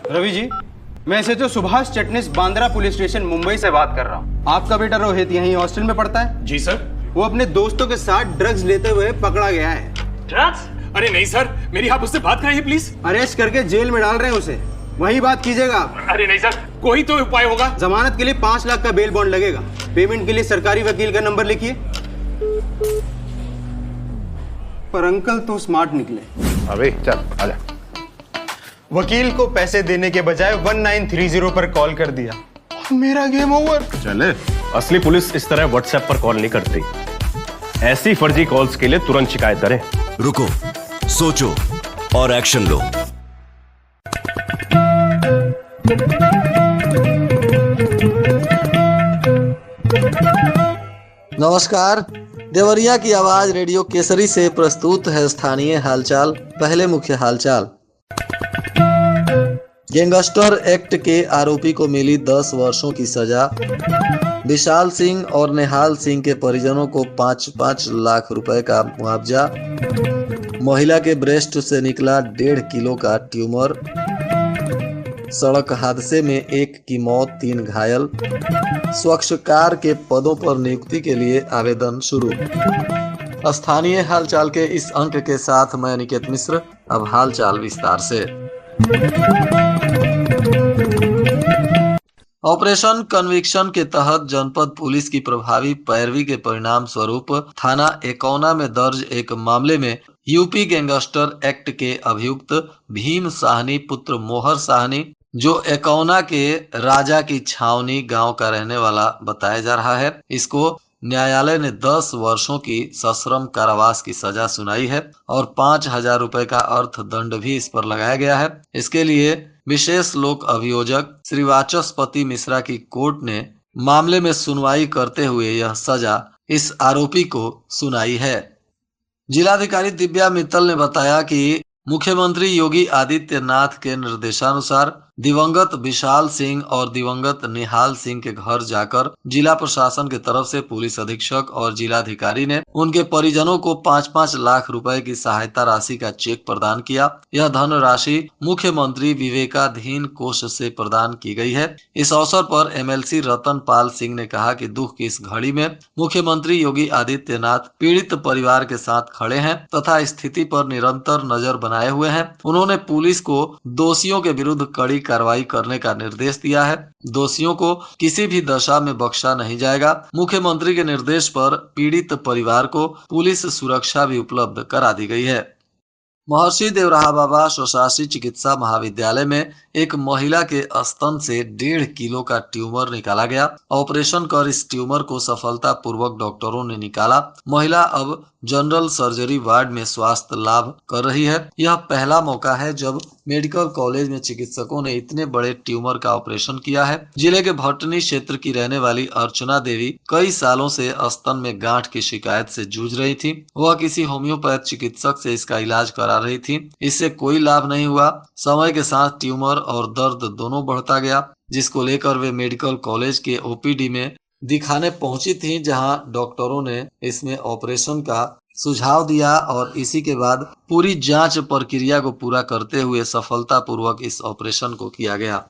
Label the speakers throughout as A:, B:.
A: रवि जी, मैं SHO Subhash Chatnis Bandra police station Mumbai से बात कर रहा हूँ। आपका बेटा रोहित यहीं हॉस्टल में पढ़ता है?
B: जी सर।
A: वो अपने दोस्तों के साथ ड्रग्स लेते हुए पकड़ा गया है।
B: ड्रग्स? अरे नहीं सर, मेरी आप उससे बात कराइए प्लीज।
A: अरेस्ट करके जेल में डाल रहे हैं उसे, वही बात कीजिएगा।
B: अरे नहीं सर, कोई तो उपाय होगा।
A: जमानत के लिए 5 लाख का बेल बॉन्ड लगेगा। पेमेंट के लिए सरकारी वकील का नंबर लिखिए। पर अंकल तो स्मार्ट निकले।
C: अबे चल आजा।
A: वकील को पैसे देने के बजाय 1930 पर कॉल कर दिया और मेरा गेम ओवर।
C: चले।
D: असली पुलिस इस तरह व्हाट्सएप पर कॉल नहीं करती। ऐसी फर्जी कॉल्स के लिए तुरंत शिकायत करें।
E: रुको, सोचो और एक्शन लो।
F: नमस्कार, देवरिया की आवाज रेडियो केसरी से प्रस्तुत है स्थानीय हालचाल। पहले मुख्य हालचाल। गैंगस्टर एक्ट के आरोपी को मिली 10 वर्षों की सजा। विशाल सिंह और नेहाल सिंह के परिजनों को 5-5 लाख रुपए का मुआवजा। महिला के ब्रेस्ट से निकला 1.5 किलो का ट्यूमर। सड़क हादसे में 1 की मौत, 3 घायल। स्वच्छकार के पदों पर नियुक्ति के लिए आवेदन शुरू। स्थानीय हालचाल के इस अंक के साथ मैं अनिकेत मिश्र। अब हालचाल विस्तार से। ऑपरेशन कन्विक्शन के तहत जनपद पुलिस की प्रभावी पैरवी के परिणाम स्वरूप थाना एकौना में दर्ज एक मामले में यूपी गैंगस्टर एक्ट के अभियुक्त भीम साहनी पुत्र मोहर साहनी, जो एकौना के राजा की छावनी गांव का रहने वाला बताया जा रहा है, इसको न्यायालय ने 10 वर्षों की सश्रम कारावास की सजा सुनाई है और 5,000 रुपए का अर्थदंड भी इस पर लगाया गया है। इसके लिए विशेष लोक अभियोजक श्री वाचस्पति मिश्रा की कोर्ट ने मामले में सुनवाई करते हुए यह सजा इस आरोपी को सुनाई है। जिलाधिकारी दिव्या मित्तल ने बताया कि मुख्यमंत्री योगी आदित्यनाथ के निर्देशानुसार दिवंगत विशाल सिंह और दिवंगत निहाल सिंह के घर जाकर जिला प्रशासन की तरफ से पुलिस अधीक्षक और जिलाधिकारी ने उनके परिजनों को 5-5 लाख रुपए की सहायता राशि का चेक प्रदान किया। यह धन राशि मुख्यमंत्री विवेकाधीन कोष से प्रदान की गई है। इस अवसर पर एमएलसी रतन पाल सिंह ने कहा कि दुख की इस घड़ी में मुख्यमंत्री योगी आदित्यनाथ पीड़ित परिवार के साथ खड़े हैं तथा स्थिति पर निरंतर नजर बनाए हुए हैं। उन्होंने पुलिस को दोषियों के विरुद्ध कड़ी कार्रवाई करने का निर्देश दिया है। दोषियों को किसी भी दशा में बख्शा नहीं जाएगा। मुख्यमंत्री के निर्देश पर पीड़ित परिवार को पुलिस सुरक्षा भी उपलब्ध करा दी गई है। महर्षि देवराहा बाबा स्वशासी चिकित्सा महाविद्यालय में एक महिला के स्तन से 1.5 किलो का ट्यूमर निकाला गया। ऑपरेशन कर इस ट्यूमर को सफलतापूर्वक डॉक्टरों ने निकाला। महिला अब जनरल सर्जरी वार्ड में स्वास्थ्य लाभ कर रही है। यह पहला मौका है जब मेडिकल कॉलेज में चिकित्सकों ने इतने बड़े ट्यूमर का ऑपरेशन किया है। जिले के भटनी क्षेत्र की रहने वाली अर्चना देवी कई सालों से स्तन में गांठ की शिकायत से जूझ रही थी। वह किसी होम्योपैथ चिकित्सक से इसका इलाज करा रही थी। इससे कोई लाभ नहीं हुआ। समय के साथ ट्यूमर और दर्द दोनों बढ़ता गया, जिसको लेकर वे मेडिकल कॉलेज के ओपीडी में दिखाने पहुंची थी, जहां डॉक्टरों ने इसमें ऑपरेशन का सुझाव दिया और इसी के बाद पूरी जांच प्रक्रिया को पूरा करते हुए सफलतापूर्वक इस ऑपरेशन को किया गया।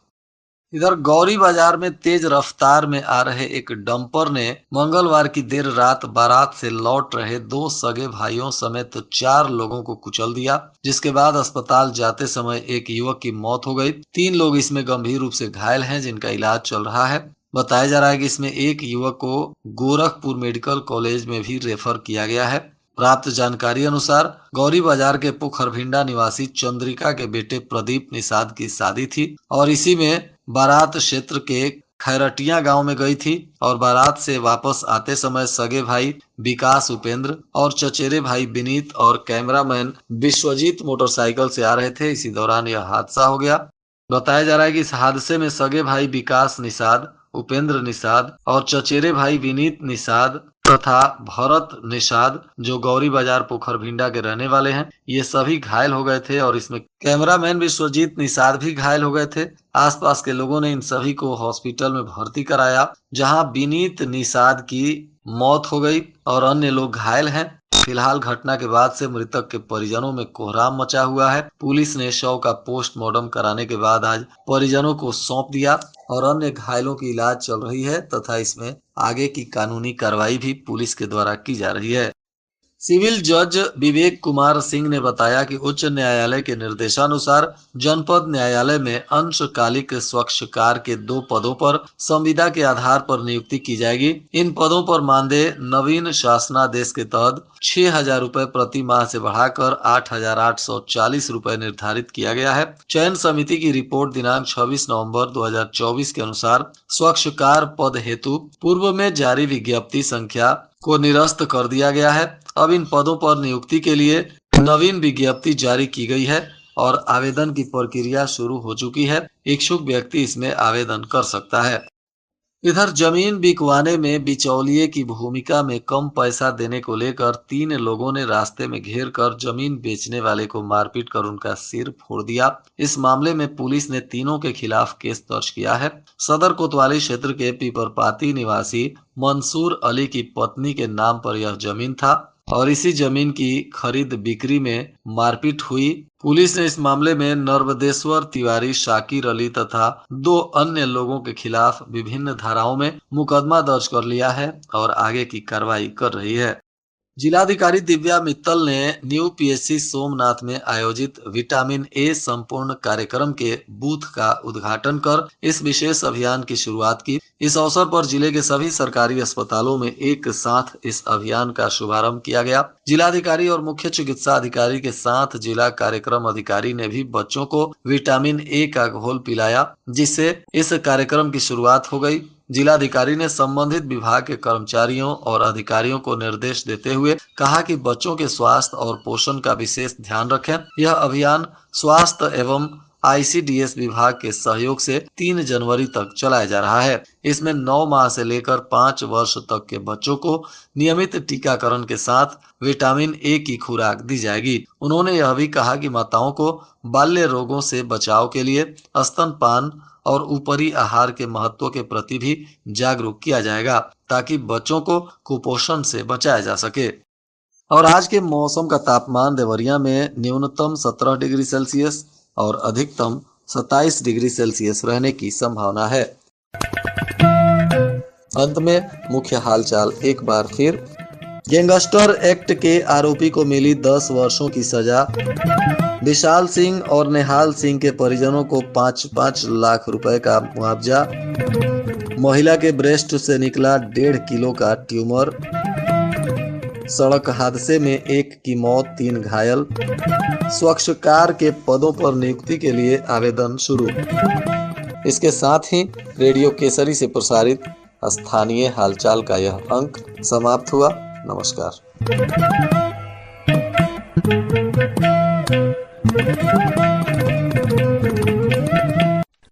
F: इधर गौरी बाजार में तेज रफ्तार में आ रहे एक डंपर ने मंगलवार की देर रात बारात से लौट रहे 2 सगे भाइयों समेत 4 लोगों को कुचल दिया, जिसके बाद अस्पताल जाते समय एक युवक की मौत हो गई। 3 लोग इसमें गंभीर रूप से घायल हैं, जिनका इलाज चल रहा है। बताया जा रहा है कि इसमें एक युवक को गोरखपुर मेडिकल कॉलेज में भी रेफर किया गया है। प्राप्त जानकारी अनुसार गौरी बाजार के पोखरभिंडा निवासी चंद्रिका के बेटे प्रदीप निषाद की शादी थी और इसी में बारात क्षेत्र के खैरटिया गांव में गई थी और बारात से वापस आते समय सगे भाई विकास उपेंद्र और चचेरे भाई विनीत और कैमरामैन विश्वजीत मोटरसाइकिल से आ रहे थे। इसी दौरान यह हादसा हो गया। बताया जा रहा है कि इस हादसे में सगे भाई विकास निषाद, उपेंद्र निषाद और चचेरे भाई विनीत निषाद तथा भरत निषाद, जो गौरी बाजार पोखरभिंडा के रहने वाले हैं, ये सभी घायल हो गए थे और इसमें कैमरामैन विश्वजीत निषाद भी घायल हो गए थे। आसपास के लोगों ने इन सभी को हॉस्पिटल में भर्ती कराया, जहां विनीत निषाद की मौत हो गई और अन्य लोग घायल हैं। फिलहाल घटना के बाद से मृतक के परिजनों में कोहराम मचा हुआ है। पुलिस ने शव का पोस्टमार्टम कराने के बाद आज परिजनों को सौंप दिया और अन्य घायलों की इलाज चल रही है तथा इसमें आगे की कानूनी कार्रवाई भी पुलिस के द्वारा की जा रही है। सिविल जज विवेक कुमार सिंह ने बताया कि उच्च न्यायालय के निर्देशानुसार जनपद न्यायालय में अंशकालिक स्वच्छकार के 2 पदों पर संविदा के आधार पर नियुक्ति की जाएगी। इन पदों पर मानदेय नवीन शासनादेश के तहत 6,000 रुपए प्रति माह से बढ़ाकर 8,840 रुपए निर्धारित किया गया है। चयन समिति की रिपोर्ट दिनांक 26 नवंबर 2024 के अनुसार स्वच्छकार पद हेतु पूर्व में जारी विज्ञप्ति संख्या को निरस्त कर दिया गया है। अब इन पदों पर नियुक्ति के लिए नवीन विज्ञप्ति जारी की गई है और आवेदन की प्रक्रिया शुरू हो चुकी है। इच्छुक व्यक्ति इसमें आवेदन कर सकता है। इधर जमीन बिकवाने में बिचौलिए की भूमिका में कम पैसा देने को लेकर 3 लोगों ने रास्ते में घेर कर जमीन बेचने वाले को मारपीट कर उनका सिर फोड़ दिया। इस मामले में पुलिस ने तीनों के खिलाफ केस दर्ज किया है। सदर कोतवाली क्षेत्र के पीपरपाती निवासी मंसूर अली की पत्नी के नाम पर यह जमीन था और इसी जमीन की खरीद बिक्री में मारपीट हुई। पुलिस ने इस मामले में नर्मदेश्वर तिवारी, शाकिर अली तथा 2 अन्य लोगों के खिलाफ विभिन्न धाराओं में मुकदमा दर्ज कर लिया है और आगे की कार्रवाई कर रही है। जिलाधिकारी दिव्या मित्तल ने न्यू पीएचसी सोमनाथ में आयोजित विटामिन ए संपूर्ण कार्यक्रम के बूथ का उद्घाटन कर इस विशेष अभियान की शुरुआत की। इस अवसर पर जिले के सभी सरकारी अस्पतालों में एक साथ इस अभियान का शुभारंभ किया गया। जिलाधिकारी और मुख्य चिकित्सा अधिकारी के साथ जिला कार्यक्रम अधिकारी ने भी बच्चों को विटामिन ए का घोल पिलाया, जिससे इस कार्यक्रम की शुरुआत हो गई। जिलाधिकारी ने संबंधित विभाग के कर्मचारियों और अधिकारियों को निर्देश देते हुए कहा कि बच्चों के स्वास्थ्य और पोषण का विशेष ध्यान रखें। यह अभियान स्वास्थ्य एवं ICDS विभाग के सहयोग से 3 जनवरी तक चलाया जा रहा है। इसमें 9 माह से लेकर 5 वर्ष तक के बच्चों को नियमित टीकाकरण के साथ विटामिन ए की खुराक दी जाएगी। उन्होंने यह भी कहा कि माताओं को बाल्य रोगों से बचाव के लिए स्तनपान और ऊपरी आहार के महत्व के प्रति भी जागरूक किया जाएगा ताकि बच्चों को कुपोषण से बचाया जा सके। और आज के मौसम का तापमान देवरिया में न्यूनतम 17 डिग्री सेल्सियस और अधिकतम 27 डिग्री सेल्सियस रहने की संभावना है। अंत में मुख्य हालचाल एक बार फिर। गैंगस्टर एक्ट के आरोपी को मिली 10 वर्षों की सजा। विशाल सिंह और नेहाल सिंह के परिजनों को 5-5 लाख रुपए का मुआवजा। महिला के ब्रेस्ट से निकला 1.5 किलो का ट्यूमर। सड़क हादसे में 1 की मौत, 3 घायल। स्वच्छकार के पदों पर नियुक्ति के लिए आवेदन शुरू। इसके साथ ही रेडियो केसरी से प्रसारित स्थानीय हालचाल का यह अंक समाप्त हुआ। नमस्कार।